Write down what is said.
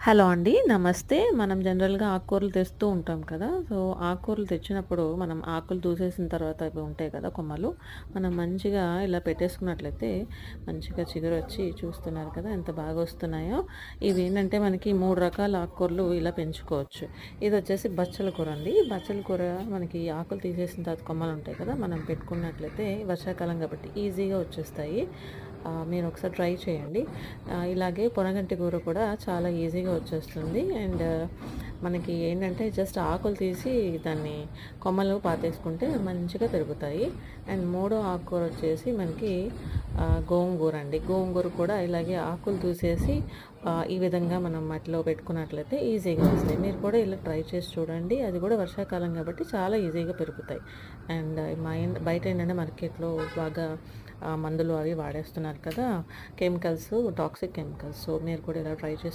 Hello అండి. నమస్తే. మనం జనరల్‌గా ఆకుకూరలు తెస్తూ ఉంటాం కదా! సో, ఆకుకూరలు తెచ్చినప్పుడు మనం ఆకులు దూసేసిన తర్వాత అవి ఉంటాయి కదా! కొమ్మలు. మనం మంచిగా ఇలా పెట్టేసుకున్నట్లయితే మంచిగా చిగురొచ్చి చూస్తున్నారు కదా! ఎంత బాగా వస్తున్నాయో. ఇవేంటంటే మనకి 3 రకాల ఆకుకూరలు ఇలా పెంచుకోవచ్చు. ఇదొచ్చేసి బచ్చల కూర అండి. బచ్చల కూర మనకి ఆకులు తీసేసిన తర్వాత కొమ్మలుంటాయి కదా! మనం పెట్టుకున్నట్లయితే వర్షాకాలం కాబట్టి ఈజీగా వచ్చేస్తాయి. మీరొకసారి ట్రై చేయండి. ఇలాగే పొనగంటి కూర కూడా చాలా ఈజీగా వచ్చేస్తుంది. అండ్ మనకి ఏంటంటే జస్ట్ ఆకులు తీసి దాన్ని కొమ్మలు పాతేసుకుంటే మంచిగా పెరుగుతాయి. అండ్ మూడో ఆకుకూర వచ్చేసి మనకి గోంగూర అండి. గోంగూర కూడా ఇలాగే ఆకులు తీసేసి ఈ విధంగా మనం మట్టిలో పెట్టుకున్నట్లయితే ఈజీగా వస్తాయి. మీరు కూడా ఇలా ట్రై చేసి చూడండి. అది కూడా వర్షాకాలం కాబట్టి చాలా ఈజీగా పెరుగుతాయి. అండ్ బయట ఏంటంటే మార్కెట్‌లో బాగా మందులు అవి వాడేస్తున్నారు కదా! Chemicals, toxic chemicals. సో, మీరు కూడా ఇలా ట్రై చేసి